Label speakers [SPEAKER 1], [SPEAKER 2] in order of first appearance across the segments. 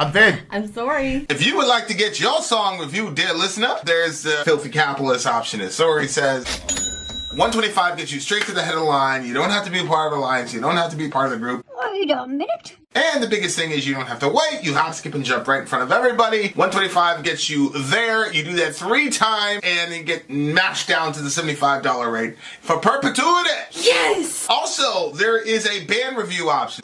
[SPEAKER 1] I'm Vin.
[SPEAKER 2] I'm Sori.
[SPEAKER 1] If you would like to get your song reviewed, dear listener, there's the filthy capitalist option. As Sori says, $125 gets you straight to the head of the line. You don't have to be a part of the alliance. You don't have to be part of the group.
[SPEAKER 3] Wait a minute.
[SPEAKER 1] And the biggest thing is you don't have to wait. You hop, skip, and jump right in front of everybody. $125 gets you there. You do that 3 times, and you get mashed down to the $75 rate for perpetuity.
[SPEAKER 2] Yes!
[SPEAKER 1] Also, there is a band review option.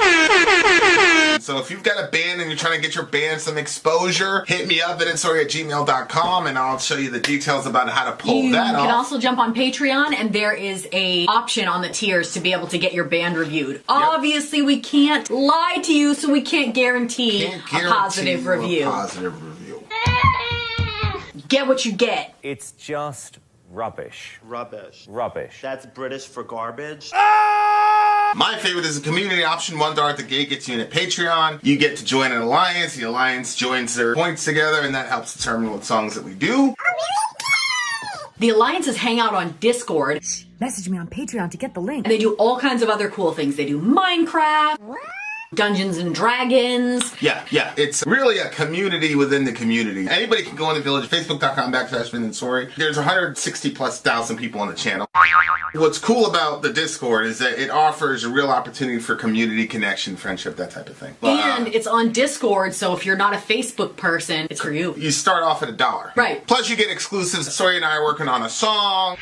[SPEAKER 1] So if you've got a band and you're trying to get your band some exposure, hit me up at vinsori@gmail.com, and I'll show you the details about how to pull that off.
[SPEAKER 2] You can also jump on Patreon, and there is a option on the tiers to be able to get your band reviewed. Yep. Obviously, we can't lie to you, so we can't guarantee a positive review. Get what you get.
[SPEAKER 4] It's just rubbish.
[SPEAKER 5] Rubbish.
[SPEAKER 4] Rubbish.
[SPEAKER 5] That's British for garbage.
[SPEAKER 1] My favorite is a community option. $1 at the gate gets you in at Patreon. You get to join an alliance. The alliance joins their points together, and that helps determine what songs that we do.
[SPEAKER 2] The alliances hang out on Discord.
[SPEAKER 3] Message me on Patreon to get the link.
[SPEAKER 2] And they do all kinds of other cool things. They do Minecraft, Dungeons and Dragons.
[SPEAKER 1] Yeah. It's really a community within the community. Anybody can go on the village, facebook.com/Vin and Sori. There's 160,000+ people on the channel. What's cool about the Discord is that it offers a real opportunity for community connection, friendship, that type of thing.
[SPEAKER 2] And it's on Discord, so if you're not a Facebook person, it's for you.
[SPEAKER 1] You start off at $1.
[SPEAKER 2] Right.
[SPEAKER 1] Plus you get exclusives. Sori and I are working on a song.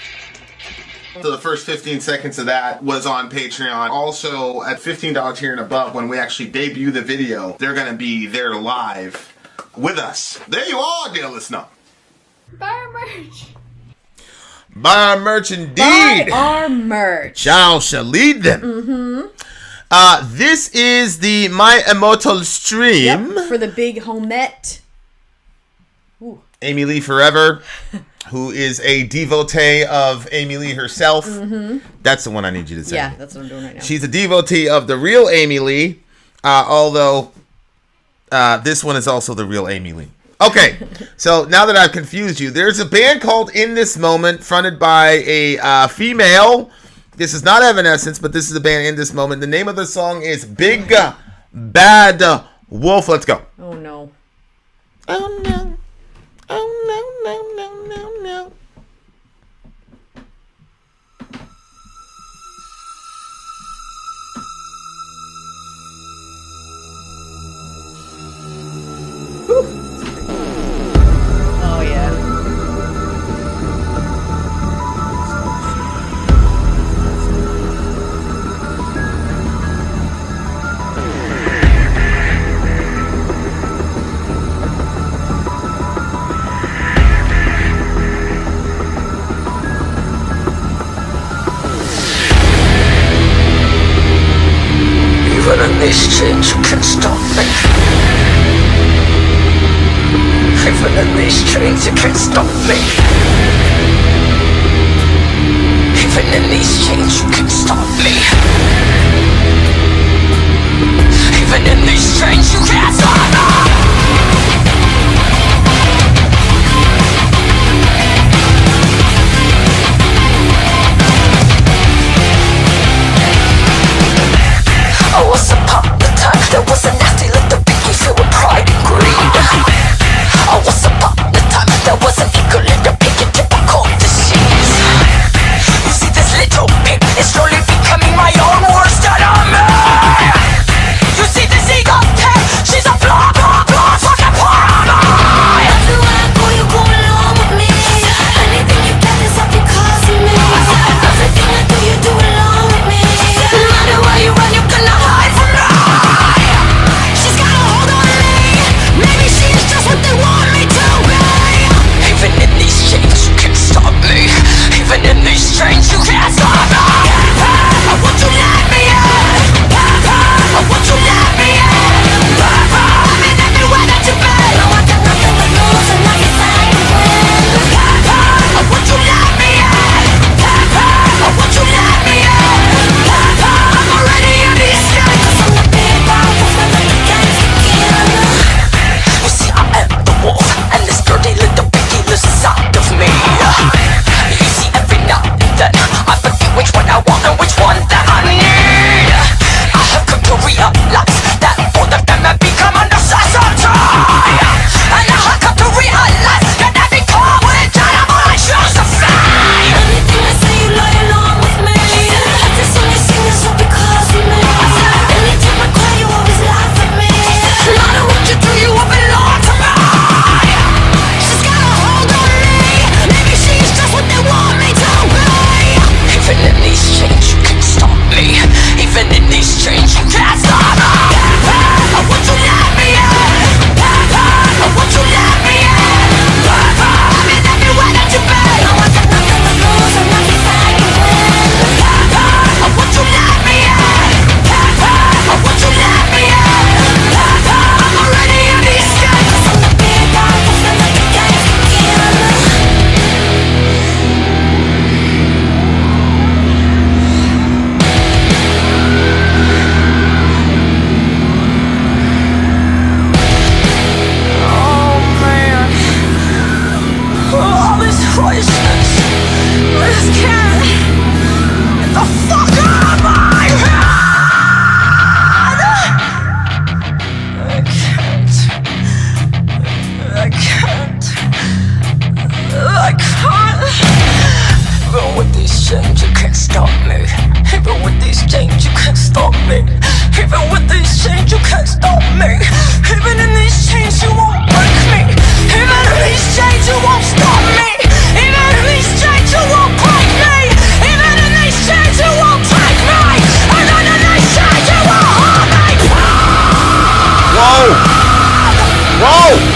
[SPEAKER 1] So the first 15 seconds of that was on Patreon. Also, at $15 tier and above, when we actually debut the video, they're going to be there live with us. There you are, dear listener.
[SPEAKER 2] Buy our merch.
[SPEAKER 1] Buy our merch indeed.
[SPEAKER 2] Buy our merch.
[SPEAKER 1] Thou shall lead them. This is the My Immortal stream.
[SPEAKER 2] Yep, for the big homette. Ooh.
[SPEAKER 1] Amy Lee Forever. Who is a devotee of Amy Lee herself. That's the one I need you to say.
[SPEAKER 2] Yeah, that's what I'm doing right now.
[SPEAKER 1] She's a devotee of the real Amy Lee, although this one is also the real Amy Lee. Okay, so now that I've confused you, there's a band called In This Moment, fronted by a female. This is not Evanescence, but this is the band In This Moment. The name of the song is Big Bad Wolf. Let's go.
[SPEAKER 2] Oh, no.
[SPEAKER 1] Oh, no. Oh, no, no, no, no, no.
[SPEAKER 2] Oh, yeah.
[SPEAKER 6] Even in this change, you can't stop me. Even in these chains, you can't stop me. Even in these chains, you can't stop me. Even in these chains, you can't stop me. I was upon the time that was a nasty little piggy filled with pride and greed. I was upon the time that was an eagle little piggy typical disease. You see this little pig is slowly becoming my own worst enemy. You see this eagle pig, she's a flopper. these chains, you can't stop me. Even with these chains, you can't stop me. Even in these chains, you won't break me. Even in these chains, you won't stop me. Even in these chains, you won't break me. Even in these chains, you won't take me. Even in these chains, you won't hold me.
[SPEAKER 1] Whoa! Whoa!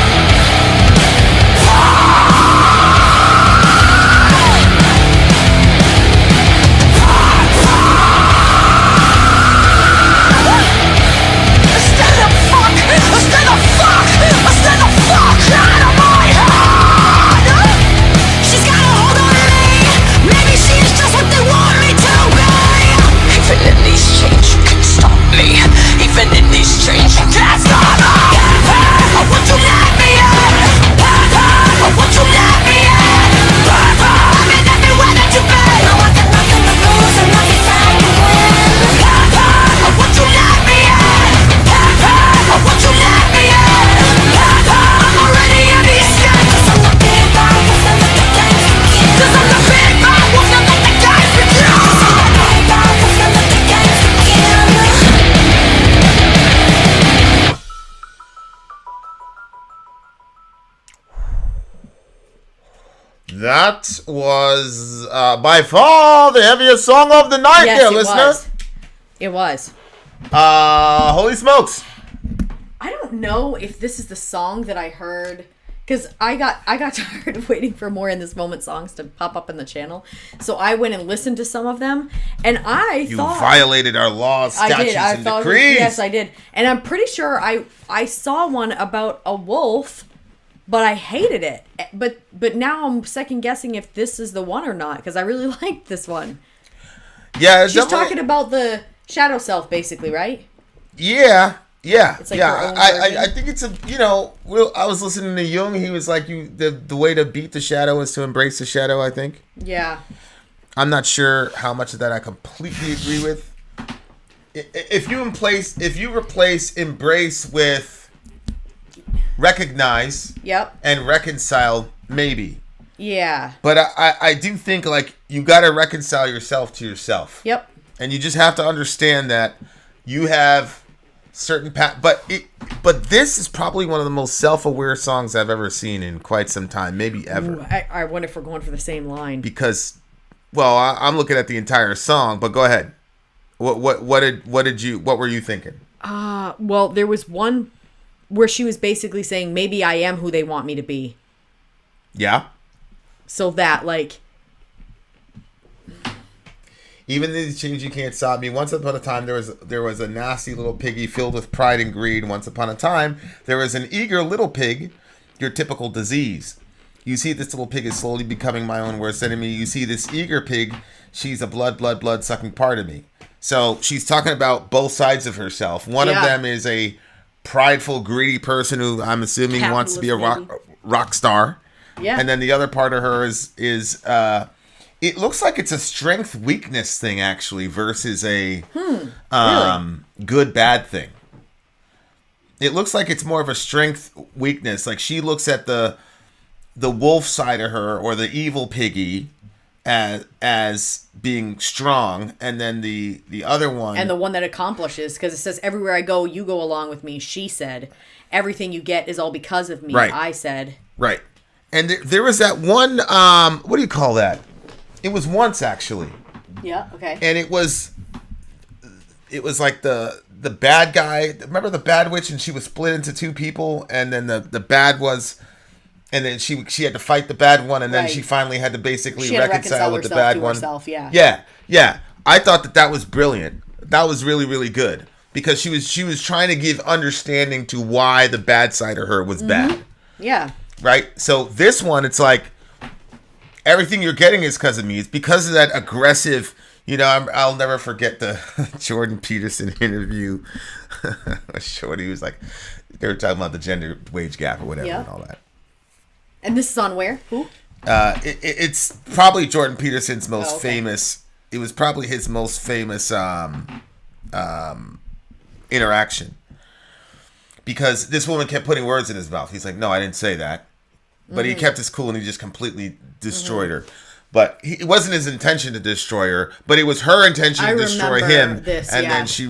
[SPEAKER 1] That was by far the heaviest song of the night,
[SPEAKER 2] Yes,
[SPEAKER 1] dear
[SPEAKER 2] it
[SPEAKER 1] listener.
[SPEAKER 2] was. It was.
[SPEAKER 1] Holy smokes!
[SPEAKER 2] I don't know if this is the song that I heard, because I got tired of waiting for more In This Moment songs to pop up in the channel. So I went and listened to some of them, and
[SPEAKER 1] You violated our laws, statutes, and decrees.
[SPEAKER 2] Yes, I did. And I'm pretty sure I saw one about a wolf, but I hated it. But now I'm second guessing if this is the one or not, because I really liked this one.
[SPEAKER 1] Yeah,
[SPEAKER 2] she's talking about the shadow self, basically, right?
[SPEAKER 1] Yeah.
[SPEAKER 2] It's like her own version.
[SPEAKER 1] I think it's a, I was listening to Jung. He was like, the way to beat the shadow is to embrace the shadow, I think.
[SPEAKER 2] Yeah.
[SPEAKER 1] I'm not sure how much of that I completely agree with. If you replace embrace with recognize,
[SPEAKER 2] Yep,
[SPEAKER 1] and reconcile, maybe.
[SPEAKER 2] Yeah.
[SPEAKER 1] But I do think, like, you got to reconcile yourself to yourself.
[SPEAKER 2] Yep.
[SPEAKER 1] And you just have to understand that you have certain but this is probably one of the most self-aware songs I've ever seen in quite some time, maybe ever.
[SPEAKER 2] Ooh, I wonder if we're going for the same line.
[SPEAKER 1] Because, well, I'm looking at the entire song, but go ahead. What were you thinking?
[SPEAKER 2] Well, there was one where she was basically saying, maybe I am who they want me to be.
[SPEAKER 1] Yeah.
[SPEAKER 2] So that, like,
[SPEAKER 1] even these chains you can't stop me. Once upon a time, there was a nasty little piggy filled with pride and greed. Once upon a time, there was an eager little pig, your typical disease. You see, this little pig is slowly becoming my own worst enemy. You see, this eager pig, she's a blood sucking part of me. So she's talking about both sides of herself. One of them is a prideful, greedy person who I'm assuming wants to be a rock star.
[SPEAKER 2] Yeah.
[SPEAKER 1] And then the other part of her is it looks like it's a strength weakness thing, actually, versus a good bad thing. It looks like it's more of a strength weakness. Like, she looks at the wolf side of her, or the evil piggy, as being strong, and then the other one,
[SPEAKER 2] and the one that accomplishes, because it says, everywhere I go, you go along with me. She said, everything you get is all because of me.
[SPEAKER 1] Right.
[SPEAKER 2] I said,
[SPEAKER 1] right. And there was that one, what do you call that? It was once, actually.
[SPEAKER 2] Yeah, okay.
[SPEAKER 1] And it was like the bad guy. Remember the bad witch, and she was split into two people, and then the bad was, and then she had to fight the bad one, and then she finally had to basically reconcile with the bad one.
[SPEAKER 2] Herself,
[SPEAKER 1] Yeah. I thought that was brilliant. That was really, really good, because she was trying to give understanding to why the bad side of her was bad.
[SPEAKER 2] Yeah.
[SPEAKER 1] Right? So this one, it's like, everything you're getting is because of me. It's because of that aggressive, I'll never forget the Jordan Peterson interview. Shorty was like, they were talking about the gender wage gap or whatever and all that.
[SPEAKER 2] And this is on where? Who?
[SPEAKER 1] It's probably Jordan Peterson's most famous. It was probably his most famous interaction. Because this woman kept putting words in his mouth. He's like, no, I didn't say that. But he kept his cool, and he just completely destroyed her. But it wasn't his intention to destroy her, but it was her intention to destroy him. Then she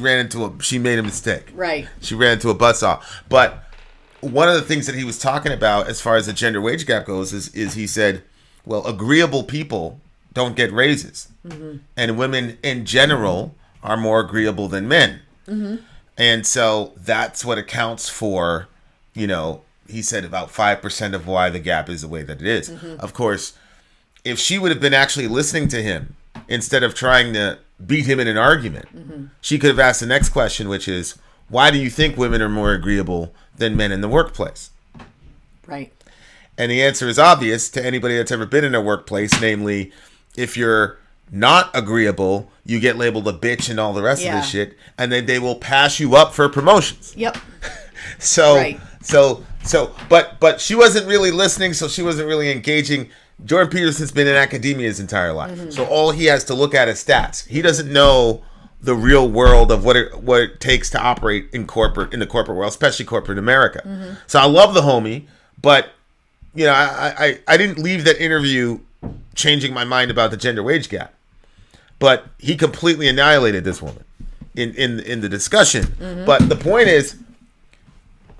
[SPEAKER 1] made a mistake.
[SPEAKER 2] Right.
[SPEAKER 1] She ran into a buzzsaw. But one of the things that he was talking about as far as the gender wage gap goes is he said, well, agreeable people don't get raises. Mm-hmm. And women in general are more agreeable than men. Mm-hmm. And so that's what accounts for, he said about 5% of why the gap is the way that it is. Mm-hmm. Of course, if she would have been actually listening to him instead of trying to beat him in an argument, mm-hmm. she could have asked the next question, which is, why do you think women are more agreeable than men in the workplace?
[SPEAKER 2] Right.
[SPEAKER 1] And the answer is obvious to anybody that's ever been in a workplace, namely, if you're not agreeable, you get labeled a bitch and all the rest of this shit, and then they will pass you up for promotions.
[SPEAKER 2] Yep.
[SPEAKER 1] But she wasn't really listening, so she wasn't really engaging. Jordan Peterson's been in academia his entire life, mm-hmm. so all he has to look at is stats. He doesn't know the real world of what it takes to operate in the corporate world, especially corporate America. Mm-hmm. So I love the homie, but I didn't leave that interview changing my mind about the gender wage gap. But he completely annihilated this woman in the discussion. Mm-hmm. But the point is,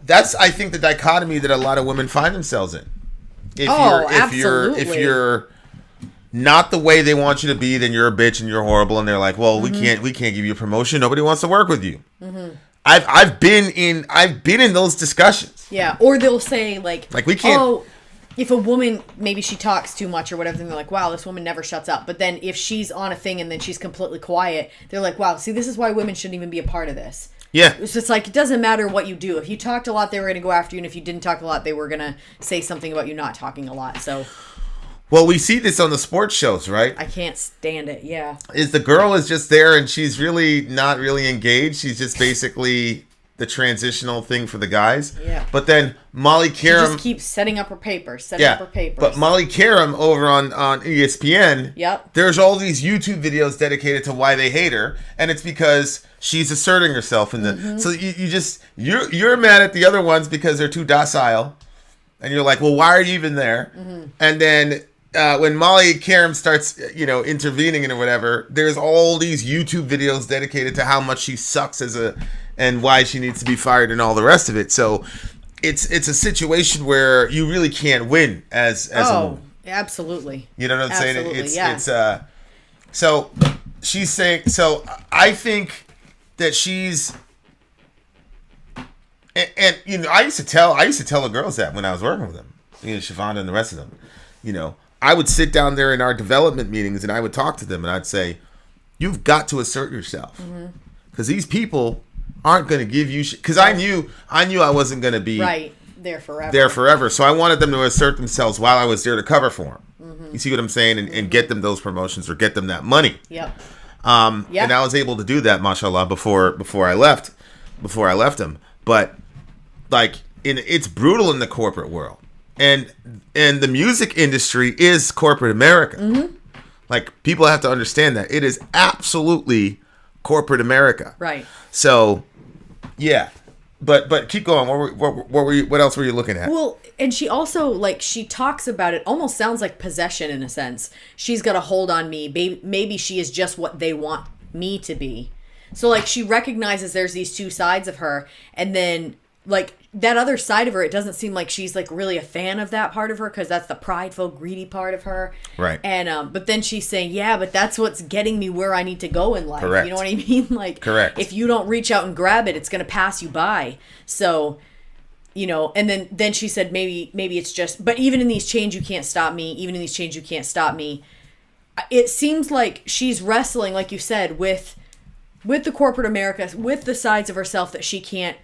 [SPEAKER 1] that's, I think, the dichotomy that a lot of women find themselves in. If you're not the way they want you to be, then you're a bitch and you're horrible, and they're like, well, mm-hmm. we can't give you a promotion. Nobody wants to work with you. Mm-hmm. I've been in those discussions.
[SPEAKER 2] Yeah, or they'll say like
[SPEAKER 1] we can't.
[SPEAKER 2] Oh, if a woman, maybe she talks too much or whatever, then they're like, wow, this woman never shuts up. But then if she's on a thing and then she's completely quiet, they're like, wow, see, this is why women shouldn't even be a part of this.
[SPEAKER 1] Yeah.
[SPEAKER 2] So it's like, it doesn't matter what you do. If you talked a lot, they were going to go after you. And if you didn't talk a lot, they were going to say something about you not talking a lot. So.
[SPEAKER 1] Well, we see this on the sports shows, right?
[SPEAKER 2] I can't stand it. Yeah.
[SPEAKER 1] Is the girl is just there and she's really not really engaged. She's just basically the transitional thing for the guys. Yeah. But then Molly Karam...
[SPEAKER 2] She just keeps setting up her papers.
[SPEAKER 1] But Molly Karam over on ESPN...
[SPEAKER 2] Yep.
[SPEAKER 1] There's all these YouTube videos dedicated to why they hate her. And it's because she's asserting herself in the... Mm-hmm. So you're mad at the other ones because they're too docile. And you're like, well, why are you even there? Mm-hmm. And then... when Molly Karam starts, intervening and whatever, there's all these YouTube videos dedicated to how much she sucks and why she needs to be fired and all the rest of it. So it's a situation where you really can't win as a woman.
[SPEAKER 2] Absolutely.
[SPEAKER 1] You know what I'm saying?
[SPEAKER 2] It's
[SPEAKER 1] so she's saying, so I think that she's, and I used to tell the girls that when I was working with them, Shavonda and the rest of them, I would sit down there in our development meetings and I would talk to them and I'd say, you've got to assert yourself because these people aren't going to give you shit. Because I knew I wasn't going to be
[SPEAKER 2] there forever.
[SPEAKER 1] So I wanted them to assert themselves while I was there to cover for them. Mm-hmm. You see what I'm saying? And get them those promotions or get them that money.
[SPEAKER 2] Yep.
[SPEAKER 1] And I was able to do that, mashallah, before I left them. But it's brutal in the corporate world. And the music industry is corporate America. Mm-hmm. People have to understand that it is absolutely corporate America.
[SPEAKER 2] Right.
[SPEAKER 1] So, yeah. But keep going. What else were you looking at?
[SPEAKER 2] Well, and she also she talks about it. Almost sounds like possession in a sense. She's got a hold on me. Maybe she is just what they want me to be. So she recognizes there's these two sides of her, and then that other side of her, it doesn't seem like she's really a fan of that part of her because that's the prideful, greedy part of her.
[SPEAKER 1] Right.
[SPEAKER 2] And but then she's saying, yeah, but that's what's getting me where I need to go in life.
[SPEAKER 1] Correct.
[SPEAKER 2] You know what I mean?
[SPEAKER 1] Correct.
[SPEAKER 2] If you don't reach out and grab it, it's going to pass you by. So, and then she said, maybe it's just, but even in these chains, you can't stop me. Even in these chains, you can't stop me. It seems like she's wrestling, like you said, with the corporate America, with the sides of herself that she can't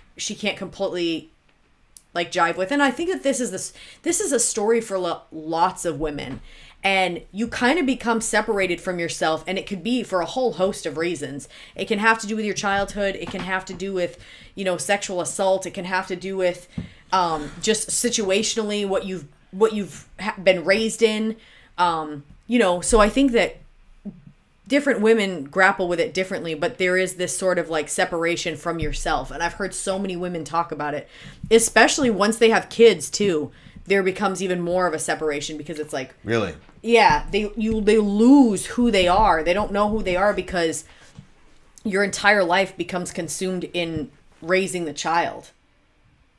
[SPEAKER 2] completely jive with. And I think that this is a story for lots of women, and you kind of become separated from yourself, and it could be for a whole host of reasons. It can have to do with your childhood. It can have to do with sexual assault. It can have to do with just situationally what you've been raised in. So I think that different women grapple with it differently, but there is this sort of separation from yourself. And I've heard so many women talk about it, especially once they have kids too. There becomes even more of a separation because it's
[SPEAKER 1] really,
[SPEAKER 2] Yeah, they lose who they are. They don't know who they are because your entire life becomes consumed in raising the child.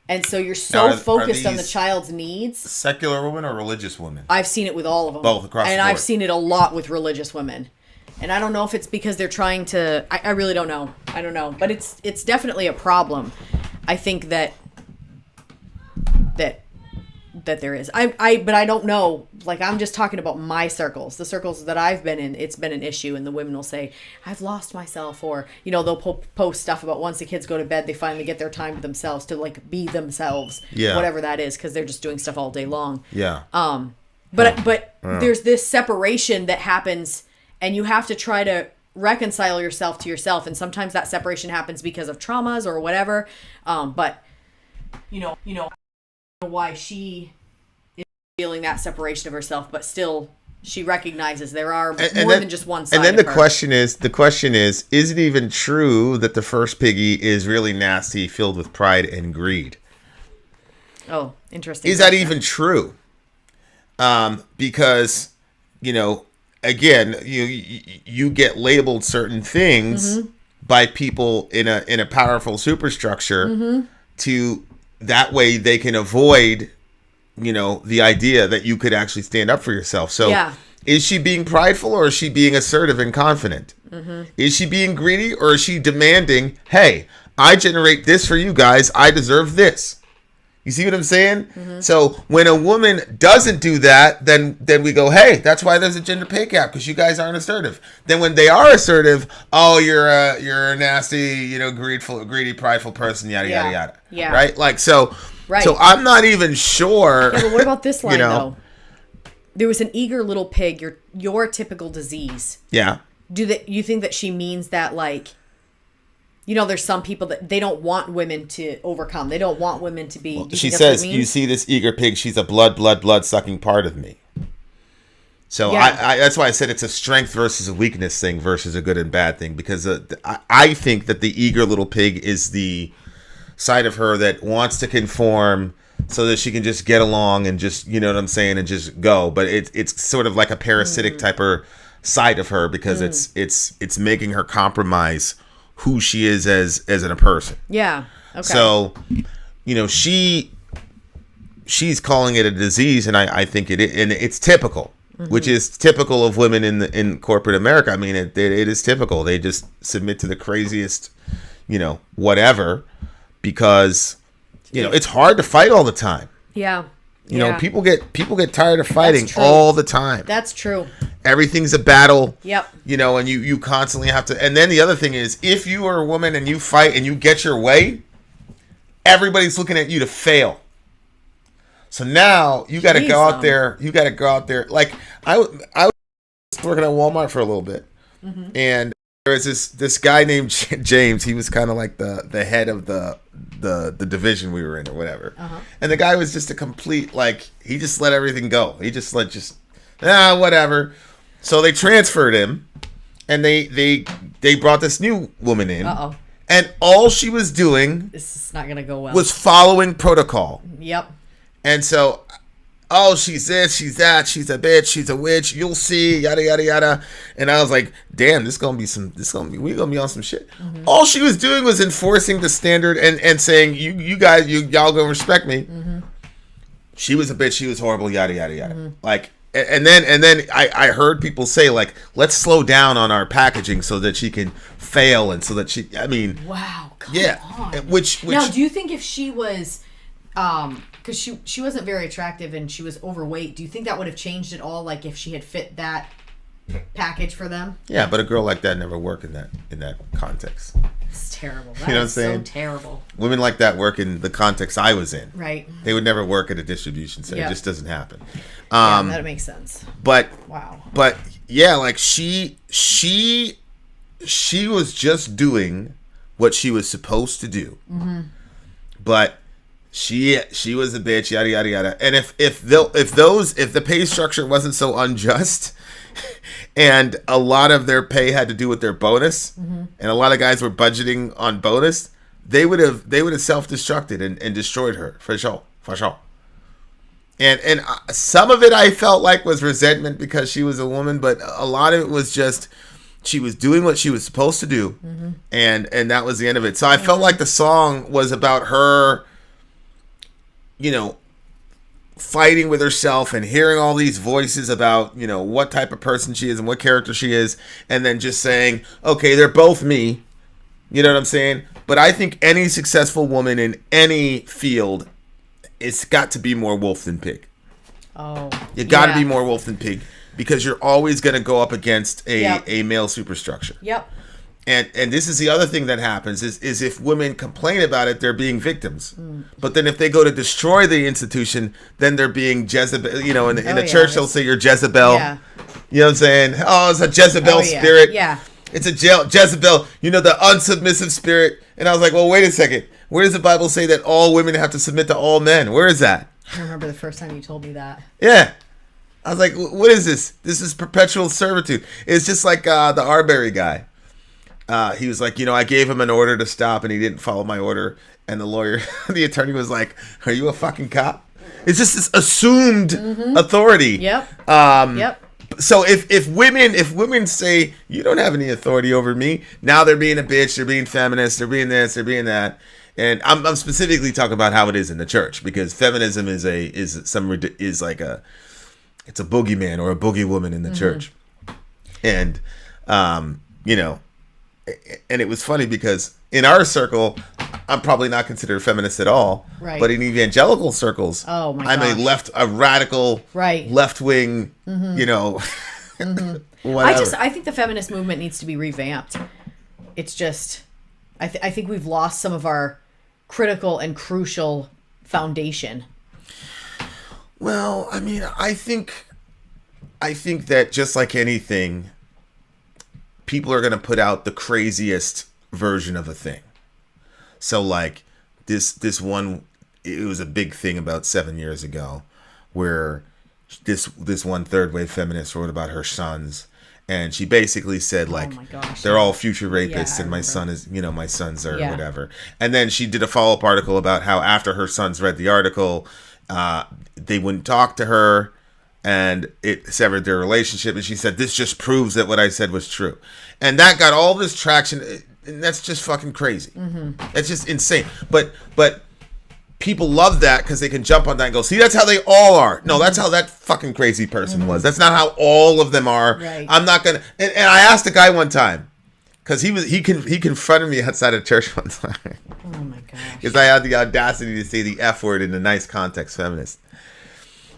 [SPEAKER 2] And so you're so focused on the child's needs.
[SPEAKER 1] Secular women or religious women?
[SPEAKER 2] I've seen it with all of them.
[SPEAKER 1] Both across the board.
[SPEAKER 2] And I've seen it a lot with religious women. And I don't know if it's because they're trying to... I really don't know. I don't know. But it's definitely a problem. I think that there is. But I don't know. Like, I'm just talking about my circles. The circles that I've been in, it's been an issue. And the women will say, I've lost myself. Or, you know, they'll post stuff about once the kids go to bed, they finally get their time to themselves to, like, be themselves.
[SPEAKER 1] Yeah.
[SPEAKER 2] Whatever that is, because they're just doing stuff all day long.
[SPEAKER 1] Yeah.
[SPEAKER 2] But there's this separation that happens, and you have to try to reconcile yourself to yourself. And sometimes that separation happens because of traumas or whatever. But, you know, why she is feeling that separation of herself, but still she recognizes there are more than just one side.
[SPEAKER 1] And then
[SPEAKER 2] of
[SPEAKER 1] the
[SPEAKER 2] her.
[SPEAKER 1] question is it even true that the first piggy is really nasty, filled with pride and greed?
[SPEAKER 2] Oh, interesting.
[SPEAKER 1] Is that even true? Because, you know, again, you get labeled certain things by people in a powerful superstructure to that way they can avoid, you know, the idea that you could actually stand up for yourself. So is she being prideful or is she being assertive and confident? Is she being greedy or is she demanding, hey, I generate this for you guys. I deserve this. You see what I'm saying? So when a woman doesn't do that, then we go, hey, that's why there's a gender pay gap, because you guys aren't assertive. Then when they are assertive, oh, you're a nasty, you know, greedy, prideful person, yada yada yada.
[SPEAKER 2] Yeah.
[SPEAKER 1] Right? Like so.
[SPEAKER 2] Right.
[SPEAKER 1] So I'm not even sure.
[SPEAKER 2] Yeah, but what about this line
[SPEAKER 1] you know,
[SPEAKER 2] though? There was an eager little pig. Your typical disease.
[SPEAKER 1] Yeah.
[SPEAKER 2] You think that she means that, like, you know, there's some people that they don't want women to overcome. They don't want women to be.
[SPEAKER 1] She says, "You see this eager pig? She's a blood sucking part of me." So I that's why I said it's a strength versus a weakness thing versus a good and bad thing, because I think that the eager little pig is the side of her that wants to conform so that she can just get along and just, you know what I'm saying, and just go. But it's sort of like a parasitic type of side of her, because it's making her compromise who she is as a person.
[SPEAKER 2] Yeah. Okay.
[SPEAKER 1] So, you know, she's calling it a disease, and I think and it's typical, which is typical of women in corporate America. I mean, it is typical. They just submit to the craziest, you know, whatever, because, you know, it's hard to fight all the time.
[SPEAKER 2] Yeah.
[SPEAKER 1] You know, people get tired of fighting
[SPEAKER 2] That's true.
[SPEAKER 1] all the time.
[SPEAKER 2] That's true.
[SPEAKER 1] Everything's a battle.
[SPEAKER 2] Yep.
[SPEAKER 1] You know, and you constantly have to. And then the other thing is, if you are a woman and you fight and you get your way, everybody's looking at you to fail. So now you got to go out there. You got to go out there. Like I was working at Walmart for a little bit, and there was this guy named James. He was kind of like the head of the division we were in or whatever. And the guy was just a complete, like, he just let everything go. He just whatever. So they transferred him, and they brought this new woman in. And all she was doing,
[SPEAKER 2] this is not gonna go well,
[SPEAKER 1] was following protocol.
[SPEAKER 2] Yep.
[SPEAKER 1] And so, oh, she's this, she's that, she's a bitch, she's a witch, you'll see, yada yada yada. And I was like, damn, we're gonna be on some shit. All she was doing was enforcing the standard and saying, y'all gonna respect me. She was a bitch, she was horrible, yada yada yada. Like, and then I heard people say, like, let's slow down on our packaging so that she can fail, and so that she, I mean,
[SPEAKER 2] wow, come on.
[SPEAKER 1] Which
[SPEAKER 2] now, do you think if she was because she wasn't very attractive and she was overweight, do you think that would have changed at all, like if she had fit that package for them?
[SPEAKER 1] Yeah, but a girl like that never work in that context.
[SPEAKER 2] It's terrible. That
[SPEAKER 1] you know what I'm
[SPEAKER 2] is
[SPEAKER 1] saying?
[SPEAKER 2] So terrible.
[SPEAKER 1] Women like that work in the context I was in.
[SPEAKER 2] Right.
[SPEAKER 1] They would never work at a distribution center.
[SPEAKER 2] Yep.
[SPEAKER 1] It just doesn't happen.
[SPEAKER 2] Yeah, that makes sense.
[SPEAKER 1] But
[SPEAKER 2] wow.
[SPEAKER 1] But yeah, like she was just doing what she was supposed to do. But she was a bitch, yada yada yada. And if the pay structure wasn't so unjust, and a lot of their pay had to do with their bonus, and a lot of guys were budgeting on bonus, they would have self-destructed and destroyed her for sure. And some of it I felt like was resentment because she was a woman, but a lot of it was just she was doing what she was supposed to do, and that was the end of it. So I felt like the song was about her, fighting with herself and hearing all these voices about, what type of person she is and what character she is, and then just saying, okay, they're both me. You know what I'm saying? But I think any successful woman in any field, it's got to be more wolf than pig.
[SPEAKER 2] Oh,
[SPEAKER 1] you got to be more wolf than pig, because you're always going to go up against a male superstructure.
[SPEAKER 2] Yep.
[SPEAKER 1] And this is the other thing that happens is if women complain about it, they're being victims. But then if they go to destroy the institution, then they're being Jezebel. In the church, they'll say you're Jezebel. Yeah. You know what I'm saying? Oh, it's a Jezebel spirit.
[SPEAKER 2] Yeah.
[SPEAKER 1] It's a Jezebel, the unsubmissive spirit. And I was like, well, wait a second. Where does the Bible say that all women have to submit to all men? Where is that?
[SPEAKER 2] I remember the first time you told me that.
[SPEAKER 1] Yeah. I was like, what is this? This is perpetual servitude. It's just like the Arbery guy. He was like, I gave him an order to stop and he didn't follow my order. And the lawyer, the attorney was like, are you a fucking cop? It's just this assumed authority.
[SPEAKER 2] Yep. Yep.
[SPEAKER 1] So if women say you don't have any authority over me, now they're being a bitch, they're being feminist, they're being this, they're being that. And I'm specifically talking about how it is in the church, because feminism is a boogeyman or a boogie woman in the church. And and it was funny because in our circle, I'm probably not considered a feminist at all.
[SPEAKER 2] Right.
[SPEAKER 1] But in evangelical circles,
[SPEAKER 2] I'm
[SPEAKER 1] a radical, left wing, whatever.
[SPEAKER 2] I think the feminist movement needs to be revamped. It's just, I think we've lost some of our critical and crucial foundation.
[SPEAKER 1] Well, I mean, I think that just like anything, people are going to put out the craziest version of a thing. So like this one, it was a big thing about 7 years ago where this one third wave feminist wrote about her sons, and she basically said like, they're all future rapists, and my sons are whatever. And then she did a follow-up article about how after her sons read the article, they wouldn't talk to her, and it severed their relationship. And she said, this just proves that what I said was true. And that got all this traction. And that's just fucking crazy. That's just insane. But people love that because they can jump on that and go, see, that's how they all are. No, that's how that fucking crazy person was. That's not how all of them are.
[SPEAKER 2] Right.
[SPEAKER 1] I'm not gonna. And I asked a guy one time, because he confronted me outside of church one time.
[SPEAKER 2] Oh my gosh.
[SPEAKER 1] Because I had the audacity to say the F word in a nice context, feminist.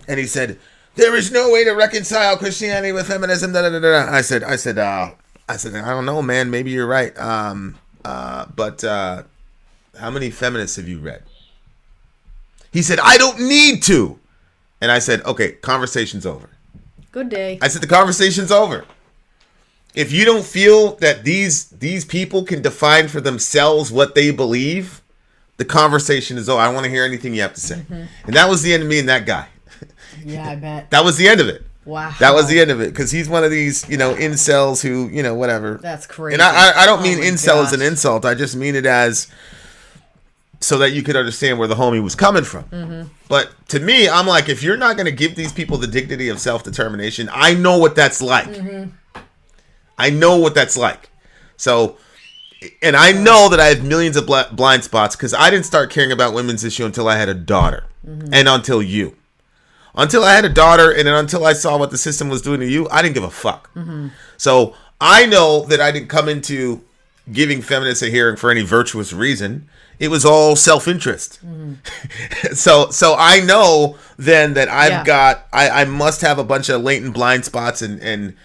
[SPEAKER 1] And he said, there is no way to reconcile Christianity with feminism. Da, da, da, da. I said, I don't know, man. Maybe you're right. But how many feminists have you read? He said, I don't need to. And I said, okay, conversation's over.
[SPEAKER 2] Good day.
[SPEAKER 1] I said, the conversation's over. If you don't feel that these people can define for themselves what they believe, the conversation is over. I don't want to hear anything you have to say. And that was the end of me and that guy.
[SPEAKER 2] Yeah, I bet.
[SPEAKER 1] That was the end of it.
[SPEAKER 2] Wow.
[SPEAKER 1] That was the end of it, because he's one of these, incels who, whatever.
[SPEAKER 2] That's crazy.
[SPEAKER 1] And I don't mean incel as an insult. I just mean it as so that you could understand where the homie was coming from. But to me, I'm like, if you're not going to give these people the dignity of self-determination, I know what that's like. I know what that's like. So, and I know that I have millions of blind spots, because I didn't start caring about women's issue until I had a daughter, and until you. Until I had a daughter, and then until I saw what the system was doing to you, I didn't give a fuck. So I know that I didn't come into giving feminists a hearing for any virtuous reason. It was all self-interest. So I know then that I must have a bunch of latent blind spots and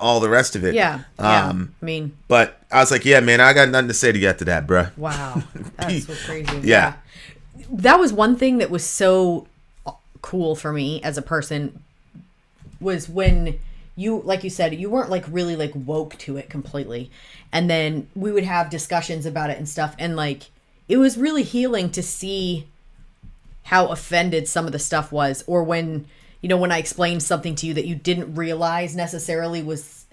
[SPEAKER 1] all the rest of it. But I was like, yeah, man, I got nothing to say to you after that, bruh.
[SPEAKER 2] Wow. That's so crazy.
[SPEAKER 1] Yeah.
[SPEAKER 2] That was one thing that was so cool for me as a person, was when you, like you said, you weren't like really like woke to it completely, and then we would have discussions about it and stuff, and like it was really healing to see how offended some of the stuff was, or when when I explained something to you that you didn't realize necessarily was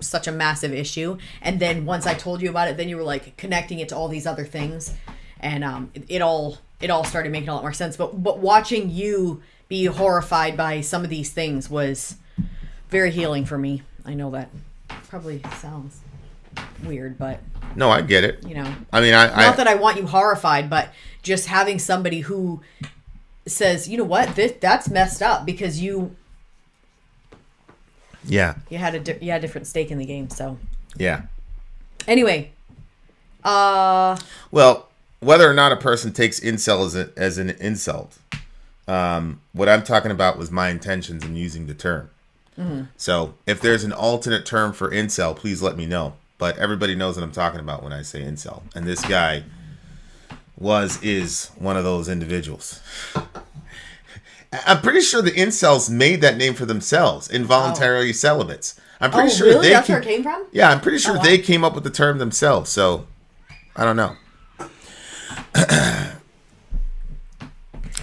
[SPEAKER 2] such a massive issue, and then once I told you about it, then you were like connecting it to all these other things, and it all it all started making a lot more sense. But watching you be horrified by some of these things was very healing for me. I know that probably sounds weird, but
[SPEAKER 1] No, I get it.
[SPEAKER 2] you know,
[SPEAKER 1] I mean,
[SPEAKER 2] not that I want you horrified, but just having somebody who says, you know what, that's messed up because you had a different stake in the game. So anyway,
[SPEAKER 1] well, whether or not a person takes incel as an insult, what I'm talking about was my intentions in using the term. So if there's an alternate term for incel, please let me know. But everybody knows what I'm talking about when I say incel. And this guy is one of those individuals. I'm pretty sure the incels made that name for themselves, involuntarily celibates. I'm pretty sure
[SPEAKER 2] really? That's where it came from?
[SPEAKER 1] Yeah, I'm pretty sure they came up with the term themselves. So I don't know.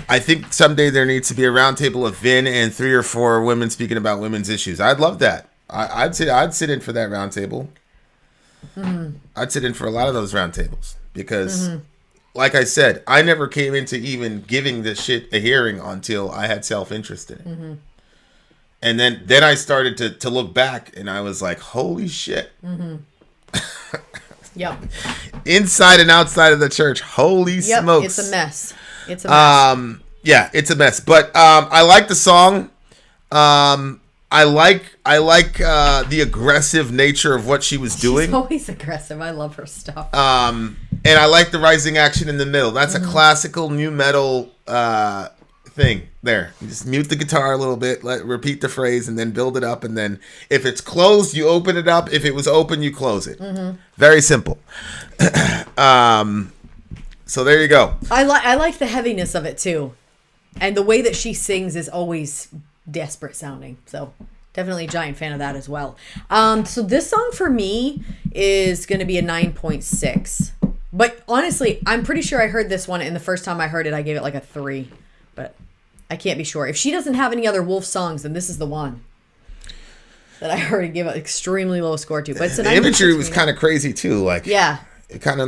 [SPEAKER 1] I think someday there needs to be a roundtable of Vin and 3 or 4 women speaking about women's issues. I'd love that. I'd sit in for that roundtable. I'd sit in for a lot of those roundtables because, like I said, I never came into even giving this shit a hearing until I had self-interest in it. And then I started to look back, and I was like, holy shit.
[SPEAKER 2] Yep.
[SPEAKER 1] Inside and outside of the church, holy smokes.
[SPEAKER 2] It's a mess. It's a mess.
[SPEAKER 1] Yeah, it's a mess. But I like the song. I like the aggressive nature of what she was doing.
[SPEAKER 2] She's always aggressive. I love her stuff.
[SPEAKER 1] And I like the rising action in the middle. That's a classical new metal thing there. You just mute the guitar a little bit, repeat the phrase, and then build it up. And then if it's closed, you open it up. If it was open, you close it. Very simple. So there you go.
[SPEAKER 2] I like the heaviness of it too, and the way that she sings is always desperate sounding. So definitely a giant fan of that as well. So this song for me is going to be a 9.6. But honestly, I'm pretty sure I heard this one, and the first time I heard it, I gave it like a 3. But I can't be sure. If she doesn't have any other Wolf songs, then this is the one that I heard and give an extremely low score to. But it's an
[SPEAKER 1] the imagery was kind of crazy too. Like it kind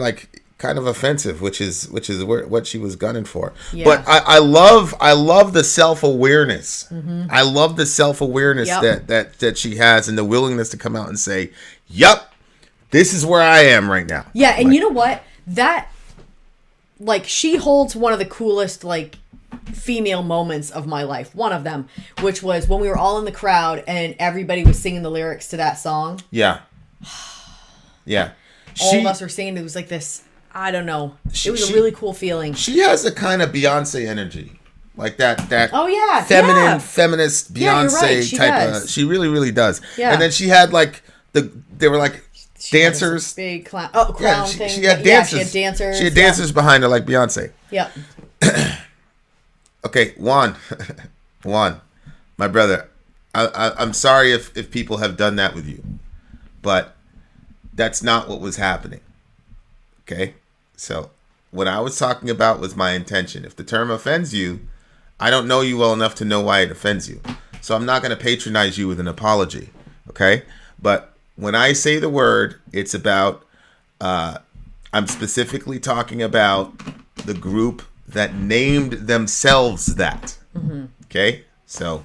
[SPEAKER 1] of offensive, which is what she was gunning for. Yeah. But I love the self-awareness. I love the self-awareness that she has, and the willingness to come out and say, "Yep, this is where I am right now."
[SPEAKER 2] Yeah, and you know what? That she holds one of the coolest female moments of my life. One of them, which was when we were all in the crowd and everybody was singing the lyrics to that song.
[SPEAKER 1] Yeah. Yeah.
[SPEAKER 2] All of us were singing. It was like this. I don't know. It was a really cool feeling.
[SPEAKER 1] She has a kind of Beyonce energy. Like that
[SPEAKER 2] oh yeah,
[SPEAKER 1] feminine, feminist Beyonce type
[SPEAKER 2] does.
[SPEAKER 1] of. She really, really does.
[SPEAKER 2] Yeah.
[SPEAKER 1] And then she had they were like dancers.
[SPEAKER 2] Big clown. Oh, clown thing.
[SPEAKER 1] She had dancers.
[SPEAKER 2] She had dancers.
[SPEAKER 1] She had dancers behind her like Beyonce.
[SPEAKER 2] Yep.
[SPEAKER 1] Okay, Juan, my brother. I'm sorry if people have done that with you, but that's not what was happening. Okay, so what I was talking about was my intention. If the term offends you, I don't know you well enough to know why it offends you. So I'm not going to patronize you with an apology. Okay, but when I say the word, it's about. I'm specifically talking about the group that named themselves that. Okay, so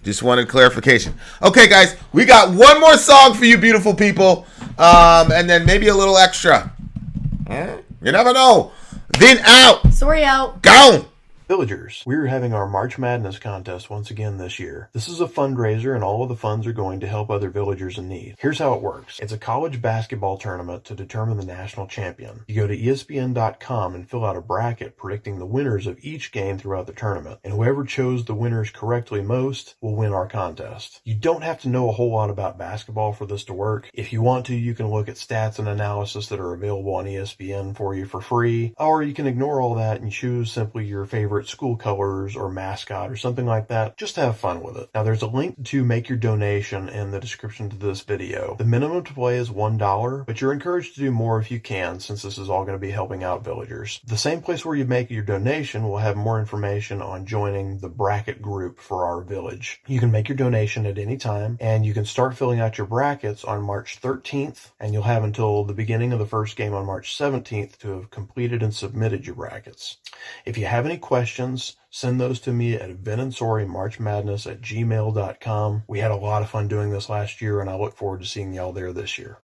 [SPEAKER 1] just wanted clarification. Okay, guys, we got one more song for you beautiful people, and then maybe a little extra. You never know. Vin out.
[SPEAKER 2] Sori out.
[SPEAKER 1] Gone.
[SPEAKER 7] Villagers, we're having our March Madness contest once again this year. This is a fundraiser, and all of the funds are going to help other villagers in need. Here's how it works. It's a college basketball tournament to determine the national champion. You go to ESPN.com and fill out a bracket predicting the winners of each game throughout the tournament, and whoever chose the winners correctly most will win our contest. You don't have to know a whole lot about basketball for this to work. If you want to, you can look at stats and analysis that are available on ESPN for you for free, or you can ignore all that and choose simply your favorite favorite school colors or mascot or something like that. Just have fun with it. Now there's a link to make your donation in the description to this video. The minimum to play is $1, but you're encouraged to do more if you can, since this is all going to be helping out villagers. The same place where you make your donation will have more information on joining the bracket group for our village. You can make your donation at any time, and you can start filling out your brackets on March 13th, and you'll have until the beginning of the first game on March 17th to have completed and submitted your brackets. If you have any questions, send those to me at vinandsorimarchmadness@gmail.com. We had a lot of fun doing this last year, and I look forward to seeing y'all there this year.